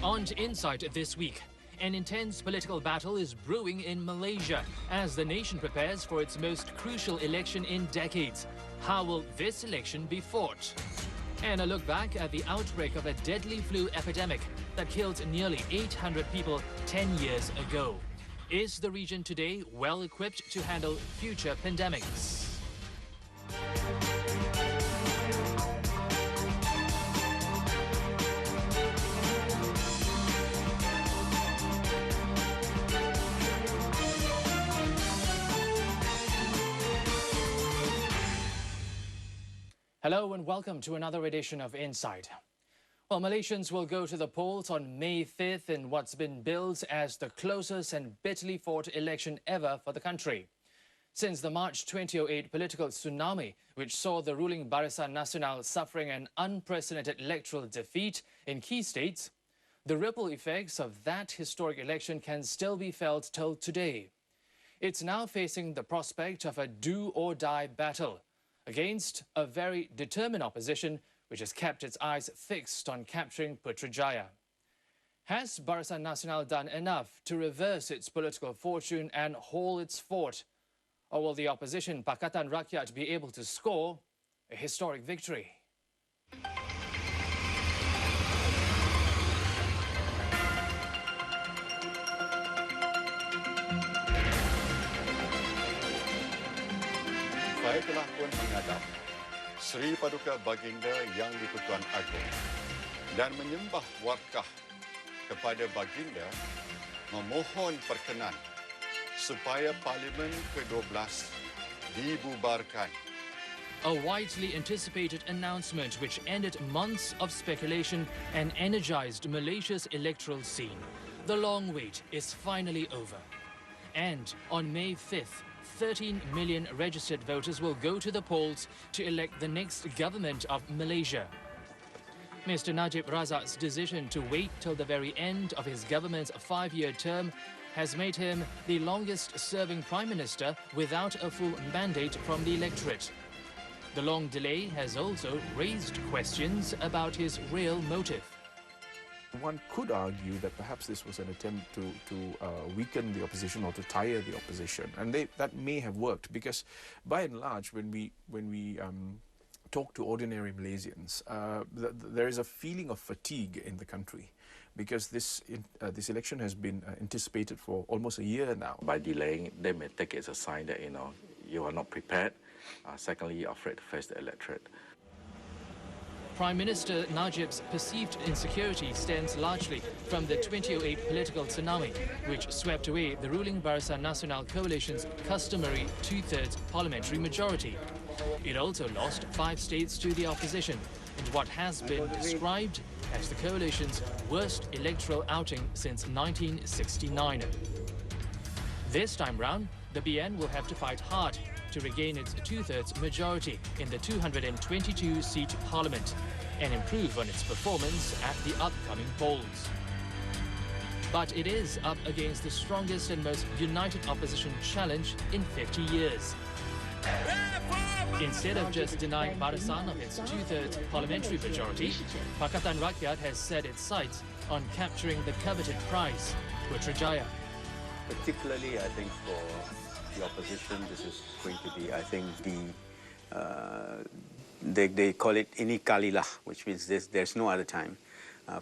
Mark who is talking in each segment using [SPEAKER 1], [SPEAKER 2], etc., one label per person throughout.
[SPEAKER 1] On to Insight this week. An intense political battle is brewing in Malaysia as the nation prepares for its most crucial election in decades. How will this election be fought? And a look back at the outbreak of a deadly flu epidemic that killed nearly 800 people 10 years ago. Is the region today well equipped to handle future pandemics? Hello and welcome to another edition of Insight. Well, Malaysians will go to the polls on May 5th in what's been billed as the closest and bitterly fought election ever for the country. Since the March 2008 political tsunami, which saw the ruling Barisan Nasional suffering an unprecedented electoral defeat in key states, the ripple effects of that historic election can still be felt till today. It's now facing the prospect of a do-or-die battle against a very determined opposition which has kept its eyes fixed on capturing Putrajaya. Has Barisan Nasional done enough to reverse its political fortune and hold its fort? Or will the opposition Pakatan Rakyat be able to score a historic victory?
[SPEAKER 2] Saya telah pun menghadap Sri Paduka Baginda Yang di-Pertuan Agong dan menyembah warkah kepada Baginda memohon perkenan supaya Parlimen ke-12 dibubarkan.
[SPEAKER 1] A widely anticipated announcement which ended months of speculation and energized Malaysia's electoral scene. The long wait is finally over. And on May 5th, 13 million registered voters will go to the polls to elect the next government of Malaysia. Mr. Najib Razak's decision to wait till the very end of his government's 5-year term has made him the longest-serving Prime Minister without a full mandate from the electorate. The long delay has also raised questions about his real motive.
[SPEAKER 3] One could argue that perhaps this was an attempt to weaken the opposition or to tire the opposition, and that may have worked because, by and large, when we talk to ordinary Malaysians, there is a feeling of fatigue in the country because this election has been anticipated for almost a year now.
[SPEAKER 4] By delaying, they may take it as a sign that you are not prepared. Secondly, you're afraid to face the electorate.
[SPEAKER 1] Prime Minister Najib's perceived insecurity stems largely from the 2008 political tsunami, which swept away the ruling Barisan Nasional coalition's customary two-thirds parliamentary majority. It also lost 5 states to the opposition in what has been described as the coalition's worst electoral outing since 1969. This time round, the BN will have to fight hard to regain its two-thirds majority in the 222-seat parliament and improve on its performance at the upcoming polls. But it is up against the strongest and most united opposition challenge in 50 years. Instead of just denying Barisan of its two-thirds parliamentary majority, Pakatan Rakyat has set its sights on capturing the coveted prize, Putrajaya.
[SPEAKER 5] Particularly, I think, for the opposition, this is going to be, I think, they call it ini kalilah, which means there's no other time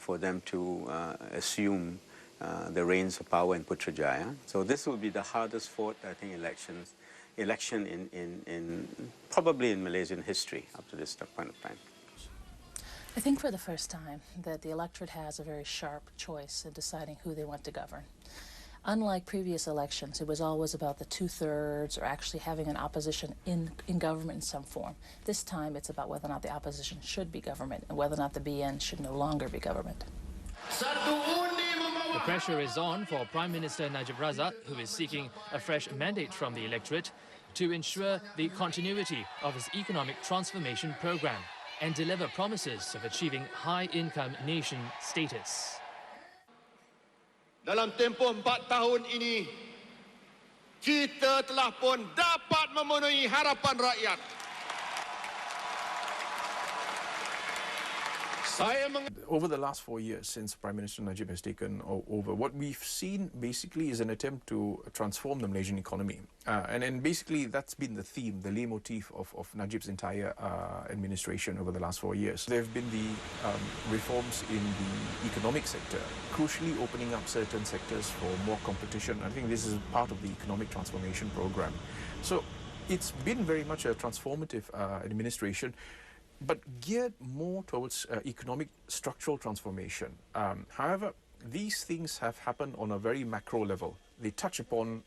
[SPEAKER 5] for them to assume the reins of power in Putrajaya. So this will be the hardest fought, I think, election in probably in Malaysian history up to this point of time.
[SPEAKER 6] I think for the first time that the electorate has a very sharp choice in deciding who they want to govern. Unlike previous elections, it was always about the two-thirds or actually having an opposition in government in some form. This time, it's about whether or not the opposition should be government and whether or not the BN should no longer be government.
[SPEAKER 1] The pressure is on for Prime Minister Najib Razak, who is seeking a fresh mandate from the electorate to ensure the continuity of his economic transformation program and deliver promises of achieving high-income nation status.
[SPEAKER 7] Dalam tempoh 4 tahun ini, kita telah pun dapat memenuhi harapan rakyat.
[SPEAKER 3] Over the last 4 years, since Prime Minister Najib has taken over, what we've seen basically is an attempt to transform the Malaysian economy. And basically that's been the theme, the leitmotif of Najib's entire administration over the last 4 years. There have been the reforms in the economic sector, crucially opening up certain sectors for more competition. I think this is part of the economic transformation program. So it's been very much a transformative administration, but geared more towards economic structural transformation. However, these things have happened on a very macro level. They touch upon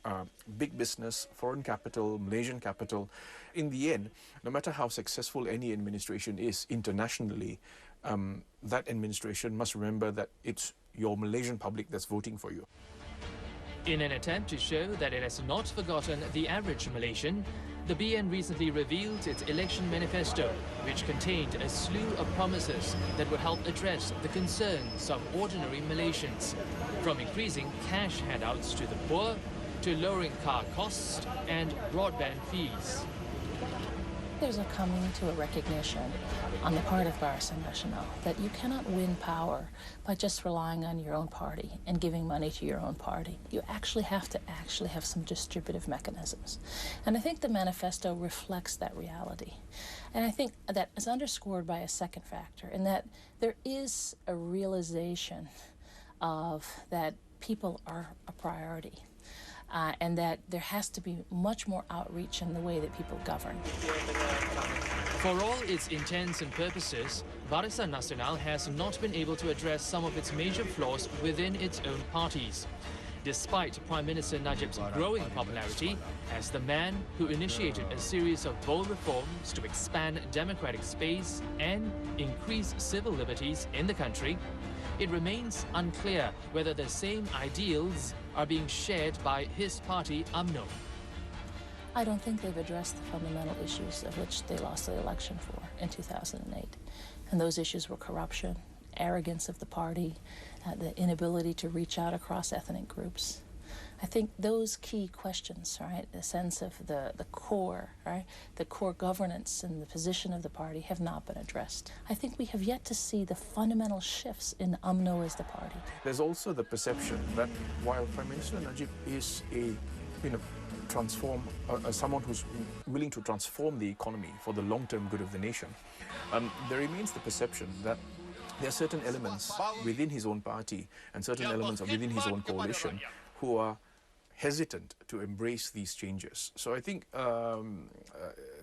[SPEAKER 3] big business, foreign capital, Malaysian capital. In the end, no matter how successful any administration is internationally, that administration must remember that it's your Malaysian public that's voting for you.
[SPEAKER 1] In an attempt to show that it has not forgotten the average Malaysian, the BN recently revealed its election manifesto, which contained a slew of promises that would help address the concerns of ordinary Malaysians, from increasing cash handouts to the poor, to lowering car costs and broadband fees.
[SPEAKER 6] There's a coming to a recognition on the part of Barisan Nasional that you cannot win power by just relying on your own party and giving money to your own party. You actually have to have some distributive mechanisms. And I think the manifesto reflects that reality. And I think that is underscored by a second factor, in that there is a realization of that people are a priority. And that there has to be much more outreach in the way that people govern.
[SPEAKER 1] For all its intents and purposes, Barisan Nasional has not been able to address some of its major flaws within its own parties, despite Prime Minister Najib's growing popularity as the man who initiated a series of bold reforms to expand democratic space and increase civil liberties in the country. It remains unclear whether the same ideals are being shared by his party, UMNO.
[SPEAKER 6] I don't think they've addressed the fundamental issues of which they lost the election for in 2008. And those issues were corruption, arrogance of the party, the inability to reach out across ethnic groups. I think those key questions, right, the sense of the core, right, the core governance and the position of the party have not been addressed. I think we have yet to see the fundamental shifts in UMNO as the party.
[SPEAKER 3] There's also the perception that while Prime Minister Najib is someone who's willing to transform the economy for the long-term good of the nation, there remains the perception that there are certain elements within his own party and certain elements within his own coalition who are hesitant to embrace these changes. So I think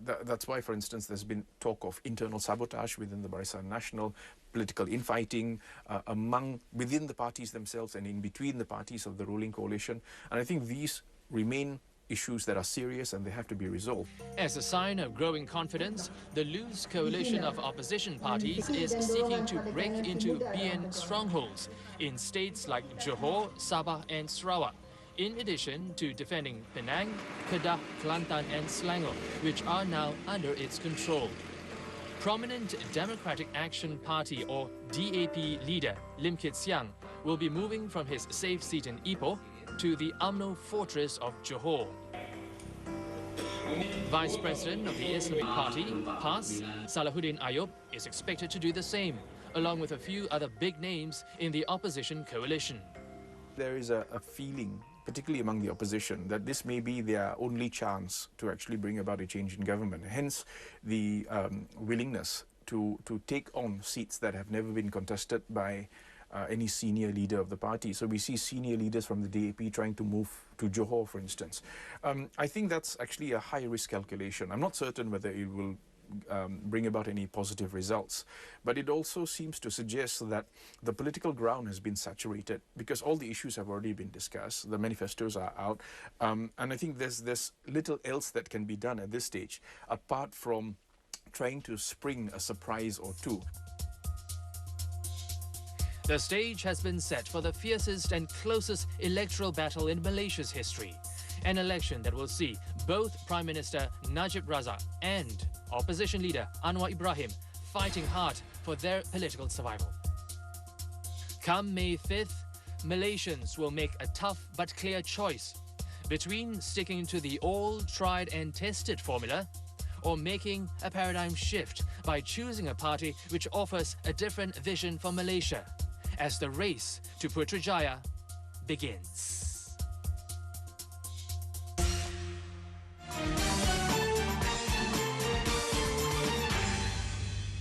[SPEAKER 3] that's why, for instance, there's been talk of internal sabotage within the Barisan Nasional, political infighting within the parties themselves and in between the parties of the ruling coalition. And I think these remain issues that are serious and they have to be resolved.
[SPEAKER 1] As a sign of growing confidence, the loose coalition of opposition parties is seeking to break into BN strongholds in states like Johor, Sabah and Sarawak, in addition to defending Penang, Kedah, Kelantan and Selangor, which are now under its control. Prominent Democratic Action Party or DAP leader Lim Kit Siang will be moving from his safe seat in Ipoh to the UMNO fortress of Johor. Vice President of the Islamic Party, PAS, Salahuddin Ayub, is expected to do the same, along with a few other big names in the opposition coalition.
[SPEAKER 3] There is a feeling, particularly among the opposition, that this may be their only chance to actually bring about a change in government. Hence, the willingness to take on seats that have never been contested by any senior leader of the party. So we see senior leaders from the DAP trying to move to Johor, for instance. I think that's actually a high-risk calculation. I'm not certain whether it will bring about any positive results, but it also seems to suggest that the political ground has been saturated because all the issues have already been discussed, the manifestos are out, and I think there's little else that can be done at this stage apart from trying to spring a surprise or two.
[SPEAKER 1] The stage has been set for the fiercest and closest electoral battle in Malaysia's history. An election that will see both Prime Minister Najib Razak and opposition leader Anwar Ibrahim fighting hard for their political survival. Come May 5th, Malaysians will make a tough but clear choice between sticking to the all tried and tested formula or making a paradigm shift by choosing a party which offers a different vision for Malaysia as the race to Putrajaya begins.